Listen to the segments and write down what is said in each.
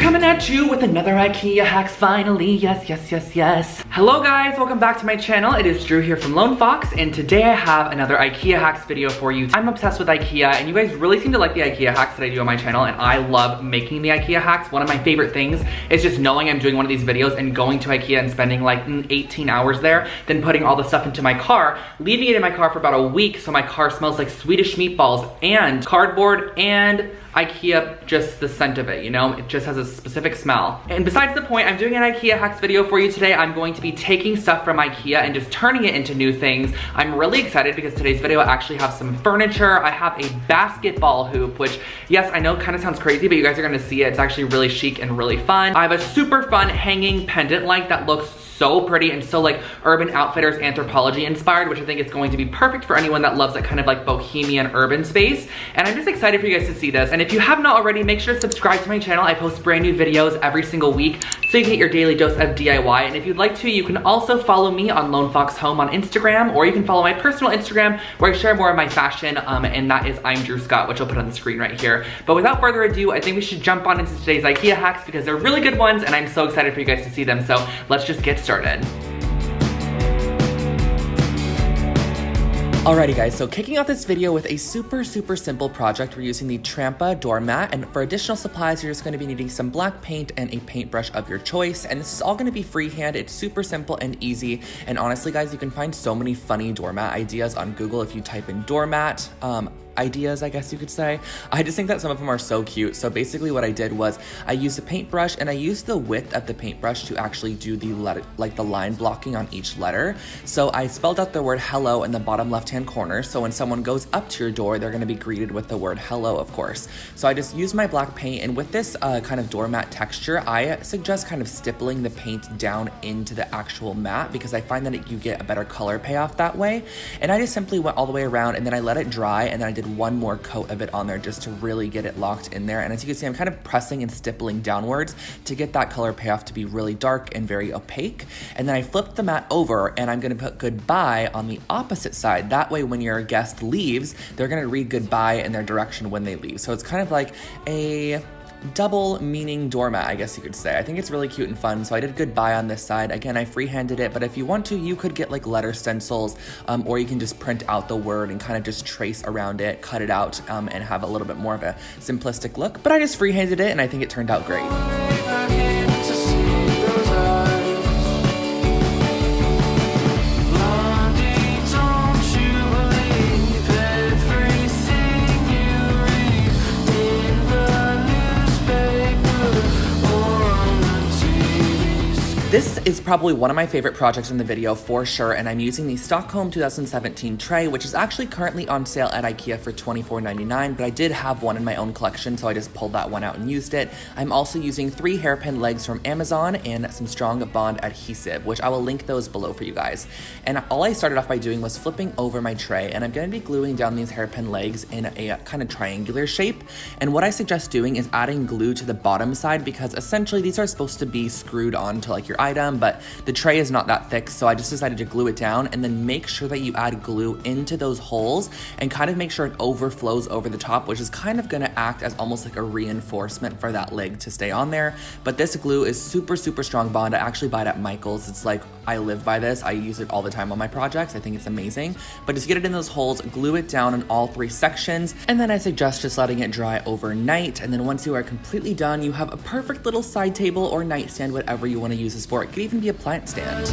coming at you with another IKEA hacks finally. Yes. Hello guys, welcome back to my channel. It is Drew here from Lone Fox, and today I have another IKEA hacks video for you. I'm obsessed with IKEA, and you guys really seem to like the IKEA hacks that I do on my channel, and I love making the IKEA hacks. One of my favorite things is just knowing I'm doing one of these videos and going to IKEA and spending like 18 hours there, then putting all the stuff into my car, leaving it in my car for about a week so my car smells like Swedish meatballs and cardboard and IKEA, just the scent of it, you know? It just has a specific smell. And besides the point, I'm doing an IKEA hacks video for you today. I'm going to be taking stuff from IKEA and just turning it into new things. I'm really excited because today's video actually has some furniture. I have a basketball hoop, which, yes, I know kind of sounds crazy, but you guys are gonna see it. It's actually really chic and really fun. I have a super fun hanging pendant light that looks so pretty and so like Urban Outfitters Anthropology inspired, which I think is going to be perfect for anyone that loves that kind of like bohemian urban space. And I'm just excited for you guys to see this. And if you have not already, make sure to subscribe to my channel. I post brand new videos every single week so you can get your daily dose of DIY. And if you'd like to, you can also follow me on Lone Fox Home on Instagram, or you can follow my personal Instagram where I share more of my fashion, and that is I'm Drew Scott, which I'll put on the screen right here. But without further ado, I think we should jump on into today's IKEA hacks because they're really good ones and I'm so excited for you guys to see them. So let's just get started. Alrighty guys, so kicking off this video with a super simple project. We're using the Trampa doormat, and for additional supplies, you're just going to be needing some black paint and a paintbrush of your choice. And this is all going to be freehand. It's super simple and easy. And honestly guys, you can find so many funny doormat ideas on Google if you type in doormat. Ideas, I guess you could say. I just think that some of them are so cute. So basically what I did was I used a paintbrush and I used the width of the paintbrush to actually do the letter, like the line blocking on each letter. So I spelled out the word hello in the bottom left-hand corner. So when someone goes up to your door, they're going to be greeted with the word hello, of course. So I just used my black paint, and with this kind of doormat texture, I suggest kind of stippling the paint down into the actual mat because I find that you get a better color payoff that way. And I just simply went all the way around, and then I let it dry, and then I did one more coat of it on there just to really get it locked in there. And as you can see, I'm kind of pressing and stippling downwards to get that color payoff to be really dark and very opaque. And then I flipped the mat over, and I'm gonna put goodbye on the opposite side. That way when your guest leaves, they're gonna read goodbye in their direction when they leave. So it's kind of like a double meaning doormat, I guess you could say. I think it's really cute and fun. So I did goodbye on this side. Again, I freehanded it, but if you want to, you could get like letter stencils, or you can just print out the word and kind of just trace around it, cut it out, and have a little bit more of a simplistic look. But I just freehanded it, and I think it turned out great. This is probably one of my favorite projects in the video for sure, and I'm using the Stockholm 2017 tray, which is actually currently on sale at IKEA for $24.99, but I did have one in my own collection, so I just pulled that one out and used it. I'm also using 3 hairpin legs from Amazon and some strong bond adhesive, which I will link those below for you guys. And all I started off by doing was flipping over my tray, and I'm going to be gluing down these hairpin legs in a kind of triangular shape. And what I suggest doing is adding glue to the bottom side, because essentially these are supposed to be screwed onto like your item, but the tray is not that thick, so I just decided to glue it down, and then make sure that you add glue into those holes and kind of make sure it overflows over the top, which is kind of going to act as almost like a reinforcement for that leg to stay on there. But this glue is super strong bond. I actually buy it at Michael's. It's like, I live by this. I use it all the time on my projects. I think it's amazing. But just get it in those holes, glue it down in all 3 sections, and then I suggest just letting it dry overnight. And then once you are completely done, you have a perfect little side table or nightstand, whatever you want to use this for. It could even be a plant stand.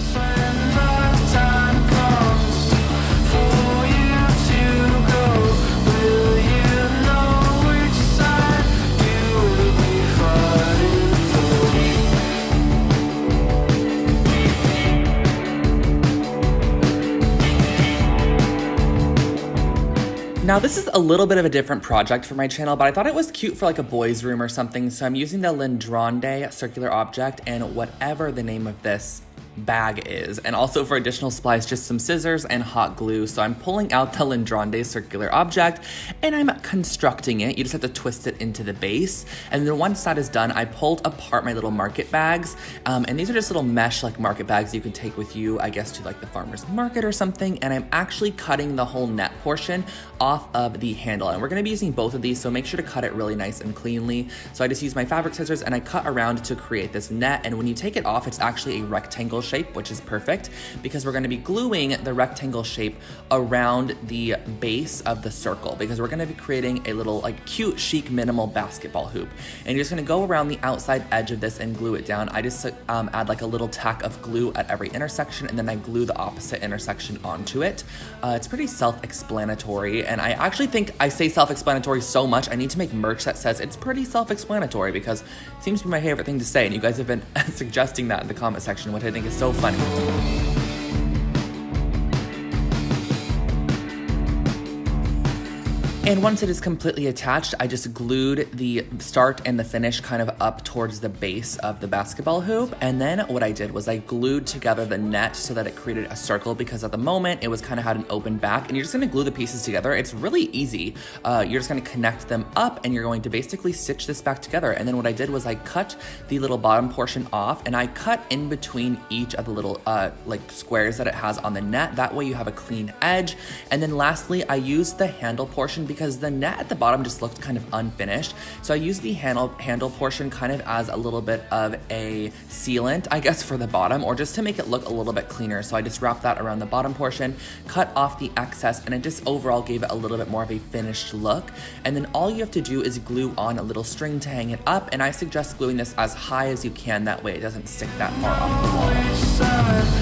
Now this is a little bit of a different project for my channel, but I thought it was cute for like a boys' room or something, so I'm using the Lindronde circular object, and whatever the name of this bag is. And also for additional supplies, just some scissors and hot glue. So I'm pulling out the Lindronde circular object and I'm constructing it. You just have to twist it into the base. And then once that is done, I pulled apart my little market bags. And these are just little mesh like market bags you can take with you, I guess, to like the farmer's market or something. And I'm actually cutting the whole net portion off of the handle. And we're gonna be using both of these, so make sure to cut it really nice and cleanly. So I just use my fabric scissors and I cut around to create this net. And when you take it off, it's actually a rectangle shape, which is perfect because we're gonna be gluing the rectangle shape around the base of the circle because we're gonna be creating a little like cute, chic, minimal basketball hoop. And you're just gonna go around the outside edge of this and glue it down. I just add like a little tack of glue at every intersection and then I glue the opposite intersection onto it. It's pretty self-explanatory, and I actually think I say self-explanatory so much I need to make merch that says it's pretty self-explanatory because it seems to be my favorite thing to say, and you guys have been suggesting that in the comment section, which I think is so funny. And once it is completely attached, I just glued the start and the finish kind of up towards the base of the basketball hoop. And then what I did was I glued together the net so that it created a circle because at the moment it was kind of had an open back, and you're just gonna glue the pieces together. It's really easy. You're just gonna connect them up and you're going to basically stitch this back together. And then what I did was I cut the little bottom portion off and I cut in between each of the little like squares that it has on the net. That way you have a clean edge. And then lastly, I used the handle portion because the net at the bottom just looked kind of unfinished. So I used the handle portion kind of as a little bit of a sealant, I guess, for the bottom, or just to make it look a little bit cleaner. So I just wrapped that around the bottom portion, cut off the excess, and it just overall gave it a little bit more of a finished look. And then all you have to do is glue on a little string to hang it up, and I suggest gluing this as high as you can, that way it doesn't stick that far off the wall.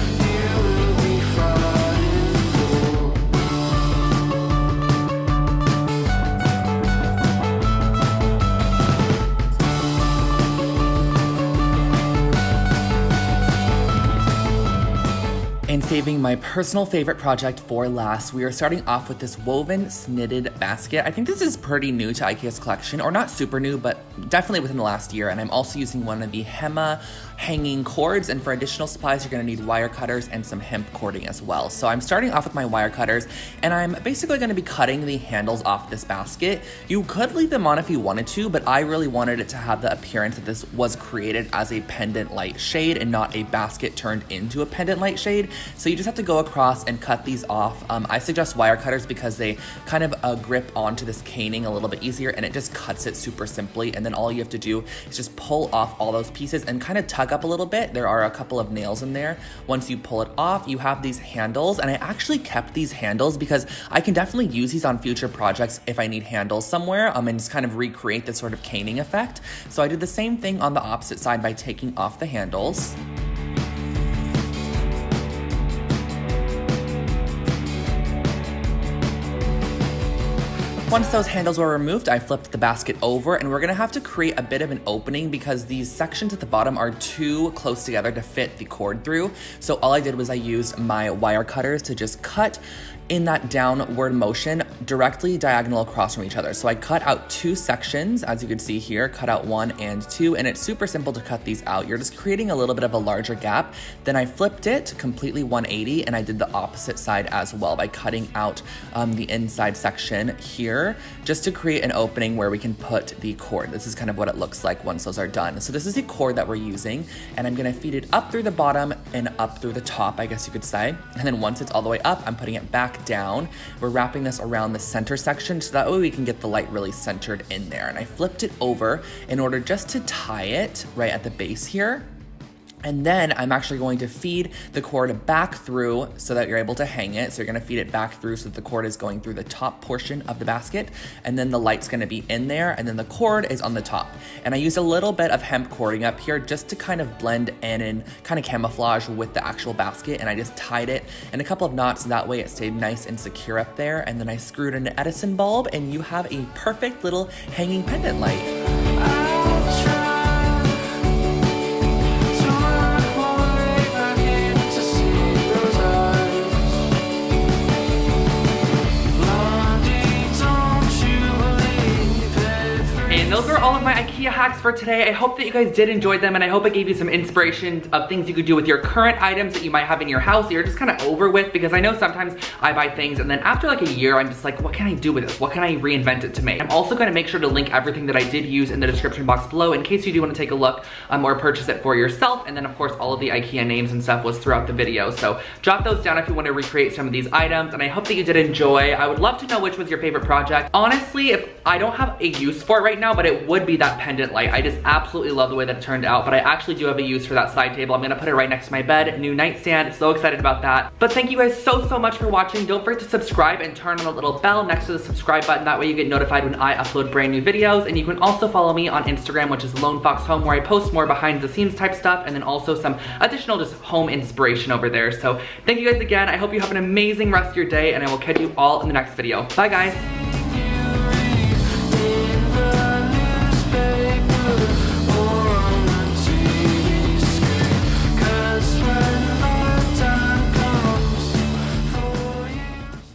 And saving my personal favorite project for last, we are starting off with this woven snitted basket. I think this is pretty new to IKEA's collection, or not super new, but definitely within the last year. And I'm also using one of the Hema hanging cords, and for additional supplies, you're gonna need wire cutters and some hemp cording as well. So I'm starting off with my wire cutters, and I'm basically gonna be cutting the handles off this basket. You could leave them on if you wanted to, but I really wanted it to have the appearance that this was created as a pendant light shade and not a basket turned into a pendant light shade. So you just have to go across and cut these off. I suggest wire cutters because they kind of grip onto this caning a little bit easier, and it just cuts it super simply. And then all you have to do is just pull off all those pieces and kind of tug up a little bit. There are a couple of nails in there. Once you pull it off, you have these handles, and I actually kept these handles because I can definitely use these on future projects if I need handles somewhere, and just kind of recreate this sort of caning effect. So I did the same thing on the opposite side by taking off the handles. Once those handles were removed, I flipped the basket over, and we're gonna have to create a bit of an opening because these sections at the bottom are too close together to fit the cord through. So all I did was I used my wire cutters to just cut in that downward motion directly diagonal across from each other. So I cut out two sections, as you can see here, cut out 1 and 2, and it's super simple to cut these out. You're just creating a little bit of a larger gap. Then I flipped it completely 180, and I did the opposite side as well by cutting out the inside section here, just to create an opening where we can put the cord. This is kind of what it looks like once those are done. So this is the cord that we're using, and I'm gonna feed it up through the bottom and up through the top, I guess you could say. And then once it's all the way up, I'm putting it back down. We're wrapping this around the center section so that way we can get the light really centered in there. And I flipped it over in order just to tie it right at the base here. And then I'm actually going to feed the cord back through so that you're able to hang it. So you're gonna feed it back through so that the cord is going through the top portion of the basket, and then the light's gonna be in there, and then the cord is on the top. And I used a little bit of hemp cording up here just to kind of blend in and kind of camouflage with the actual basket, and I just tied it in a couple of knots, that way it stayed nice and secure up there. And then I screwed in an Edison bulb, and you have a perfect little hanging pendant light. And those are all of my IKEA hacks for today. I hope that you guys did enjoy them, and I hope it gave you some inspiration of things you could do with your current items that you might have in your house that you're just kind of over with, because I know sometimes I buy things and then after like a year, I'm just like, what can I do with this? What can I reinvent it to make? I'm also gonna make sure to link everything that I did use in the description box below in case you do want to take a look or purchase it for yourself. And then of course, all of the IKEA names and stuff was throughout the video. So jot those down if you want to recreate some of these items, and I hope that you did enjoy. I would love to know which was your favorite project. Honestly, if I don't have a use for it right now, but it would be that pendant light. I just absolutely love the way that it turned out, but I actually do have a use for that side table. I'm gonna put it right next to my bed, new nightstand. So excited about that. But thank you guys so much for watching. Don't forget to subscribe and turn on the little bell next to the subscribe button. That way you get notified when I upload brand new videos. And you can also follow me on Instagram, which is Lone Fox Home, where I post more behind the scenes type stuff, and then also some additional just home inspiration over there. So thank you guys again. I hope you have an amazing rest of your day, and I will catch you all in the next video. Bye guys.